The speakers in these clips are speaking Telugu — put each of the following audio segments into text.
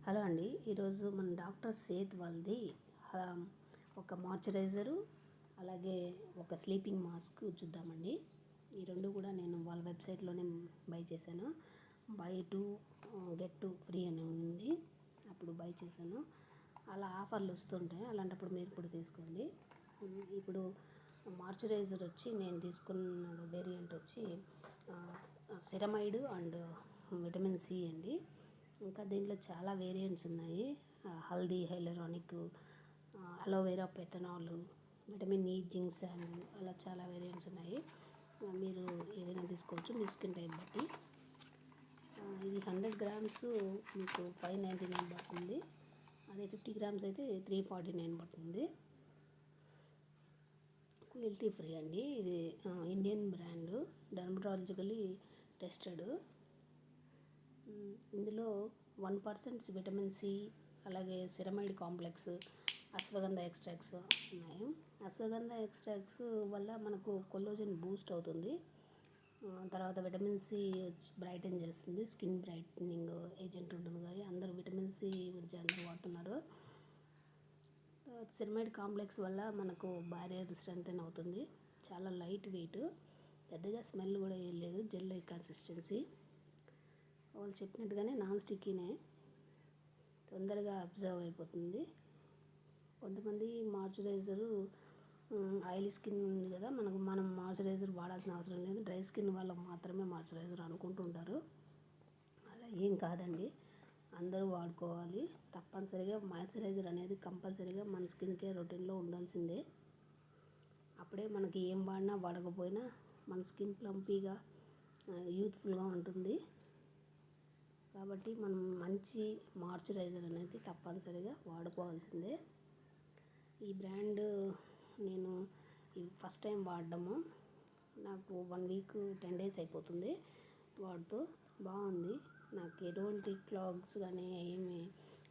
హలో అండి, ఈరోజు మన డాక్టర్ సేత్ వాళ్ళది ఒక మాయిశ్చరైజరు అలాగే ఒక స్లీపింగ్ మాస్క్ చూద్దామండి. ఈ రెండు కూడా నేను వాళ్ళ వెబ్సైట్లోనే బై చేశాను. బై 2 get 2 ఫ్రీ అని ఉంది, అప్పుడు బై చేశాను. అలా ఆఫర్లు వస్తుంటాయి, అలాంటప్పుడు మీరు కూడా తీసుకోండి. ఇప్పుడు మాయిశ్చరైజర్ వచ్చి నేను తీసుకున్న వేరియంట్ వచ్చి సిరమైడ్ అండ్ విటమిన్ సి అండి. ఇంకా దీంట్లో చాలా వేరియంట్స్ ఉన్నాయి. Haldi hyaluronic, aloe vera panthenol, vitamin E జింక్సాంగ్, అలా చాలా వేరియంట్స్ ఉన్నాయి. మీరు ఏదైనా తీసుకోవచ్చు మీ స్కిన్ టైప్ బట్టి. ఇది 100 grams మీకు 599 పడుతుంది. అదే 50 grams అయితే 349 పడుతుంది. క్వాలిటీ ఫ్రీ అండి. ఇది ఇండియన్ బ్రాండ్, డర్మటాలజికలీ టెస్టెడ్. ఇందులో 1% విటమిన్ సి, అలాగే సిరమైడ్ కాంప్లెక్స్, అశ్వగంధ ఎక్స్ట్రాక్ట్స్ ఉన్నాయి. అశ్వగంధ ఎక్స్ట్రాక్ట్స్ వల్ల మనకు కొల్లాజెన్ బూస్ట్ అవుతుంది. తర్వాత విటమిన్ సి బ్రైటన్ చేస్తుంది, స్కిన్ బ్రైట్నింగ్ ఏజెంట్ ఉంటుంది కదా, అందరూ విటమిన్ సి గురించి అందరూ వాడుతున్నారు. సిరమైడ్ కాంప్లెక్స్ వల్ల మనకు బారియర్ స్ట్రెంథెన్ అవుతుంది. చాలా లైట్ వెయిట్, పెద్దగా స్మెల్ కూడా ఏం లేదు, జెల్ లైక్ కన్సిస్టెన్సీ. వాళ్ళు చెప్పినట్టుగానే నాన్ స్టిక్కీనే, తొందరగా అబ్జర్వ్ అయిపోతుంది. కొంతమంది మాయిశ్చరైజరు ఆయిలీ స్కిన్ ఉంది కదా, మనం మాయిశ్చరైజర్ వాడాల్సిన అవసరం లేదు, డ్రై స్కిన్ వాళ్ళకు మాత్రమే మాయిశ్చరైజర్ అనుకుంటుంటారు. అలా ఏం కాదండి, అందరూ వాడుకోవాలి. తప్పనిసరిగా మాయిశ్చరైజర్ అనేది కంపల్సరీగా మన స్కిన్ కేర్ రొటీన్లో ఉండాల్సిందే. అప్పుడే మనకి ఏం వాడినా వాడకపోయినా మన స్కిన్ ప్లంపీగా యూత్ఫుల్గా ఉంటుంది. కాబట్టి మనం మంచి మాయిశ్చరైజర్ అనేది తప్పనిసరిగా వాడుకోవాల్సిందే. ఈ బ్రాండ్ నేను ఫస్ట్ టైం వాడడము, నాకు 1 week 10 days అయిపోతుంది వాడుతూ. బాగుంది, నాకు ఎటువంటి క్లాగ్స్ కానీ ఏమి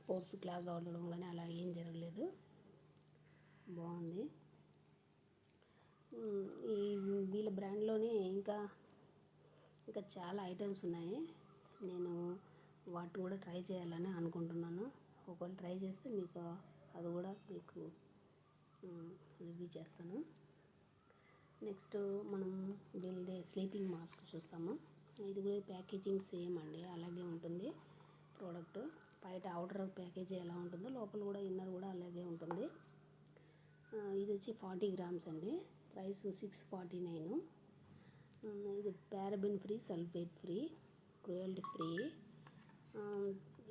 పోర్స్ క్లాగ్ అవ్వడం కానీ అలా ఏం జరగలేదు, బాగుంది. ఈ వీళ్ళ బ్రాండ్లోనే ఇంకా చాలా ఐటమ్స్ ఉన్నాయి. నేను వాటిని కూడా ట్రై చేయాలని అనుకుంటున్నాను. ఒకవేళ ట్రై చేస్తే మీకు అది కూడా మీకు రివ్యూ చేస్తాను. నెక్స్ట్ మనం వీళ్ళది స్లీపింగ్ మాస్క్ చూస్తాము. ఇది కూడా ప్యాకేజింగ్ సేమ్ అండి, అలాగే ఉంటుంది ప్రోడక్ట్. బయట అవుటర్ ప్యాకేజీ ఎలా ఉంటుందో లోపల కూడా ఇన్నర్ కూడా అలాగే ఉంటుంది. ఇది వచ్చి 40 grams అండి, ప్రైస్ 649. ఇది paraben free, sulphate free, cruelty free.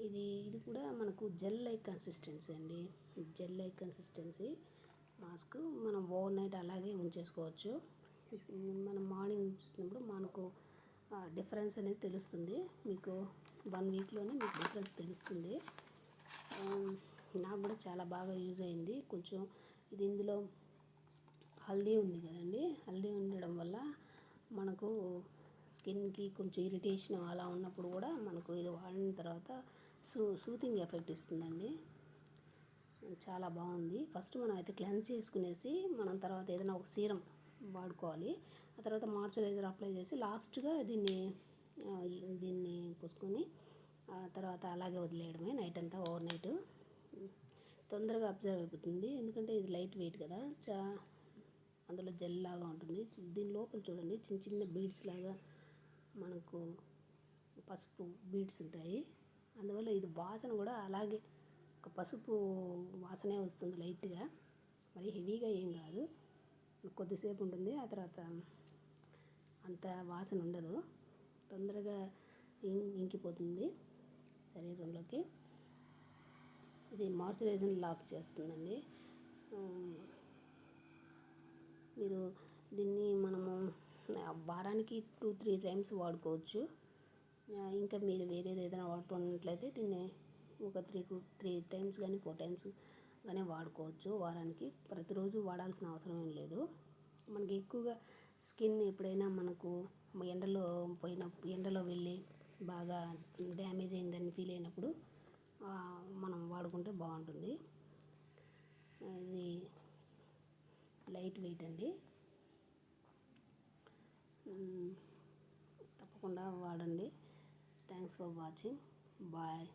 ఇది కూడా మనకు జెల్ లైక్ కన్సిస్టెన్సీ అండి, జెల్ లైక్ కన్సిస్టెన్సీ మాస్క్. మనం ఓవర్ నైట్ అలాగే ఉంచేసుకోవచ్చు. మనం మార్నింగ్ చూసినప్పుడు మనకు డిఫరెన్స్ అనేది తెలుస్తుంది. మీకు 1 weekలోనే మీకు డిఫరెన్స్ తెలుస్తుంది. నాకు కూడా చాలా బాగా యూజ్ అయింది. కొంచెం ఇది ఇందులో హల్దీ ఉంది కదండి, హల్దీ ఉండడం వల్ల మనకు స్కిన్కి కొంచెం ఇరిటేషన్ అలా ఉన్నప్పుడు కూడా మనకు ఇది వాడిన తర్వాత సూతింగ్ ఎఫెక్ట్ ఇస్తుందండి. చాలా బాగుంది. ఫస్ట్ మనం అయితే క్లెన్స్ చేసుకునేసి మనం తర్వాత ఏదైనా ఒక సీరం వాడుకోవాలి. ఆ తర్వాత మాయిశ్చరైజర్ అప్లై చేసి లాస్ట్గా దీన్ని పూసుకొని ఆ తర్వాత అలాగే వదిలేయడమే నైట్ అంతా, ఓవర్ నైట్. తొందరగా అబ్జర్వ్ అయిపోతుంది, ఎందుకంటే ఇది లైట్ వెయిట్ కదా, అందులో జెల్ లాగా ఉంటుంది. దీని లోపల చూడండి చిన్న చిన్న బీడ్స్ లాగా మనకు పసుపు బీడ్స్ ఉంటాయి. అందువల్ల ఇది వాసన కూడా అలాగే ఒక పసుపు వాసనే వస్తుంది లైట్గా, మరి హెవీగా ఏం కాదు, కొద్దిసేపు ఉంటుంది. ఆ తర్వాత అంత వాసన ఉండదు, తొందరగా ఇంకిపోతుంది శరీరంలోకి. ఇది మాయిశ్చరైజర్ని లాక్ చేస్తుందండి. మీరు దీన్ని మనము వారానికి 2-3 times వాడుకోవచ్చు. ఇంకా మీరు వేరేది ఏదైనా వాడుతున్నట్లయితే దీన్ని ఒక 3 times కానీ 4 times కానీ వాడుకోవచ్చు వారానికి. ప్రతిరోజు వాడాల్సిన అవసరం ఏం లేదు. మనకి ఎక్కువగా స్కిన్ ఎప్పుడైనా మనకు ఎండలో వెళ్ళి బాగా డ్యామేజ్ అయిందని ఫీల్ అయినప్పుడు మనం వాడుకుంటే బాగుంటుంది. ఇది లైట్ వెయిట్ అండి, తప్పకుండా వాడండి. Thanks for watching, bye.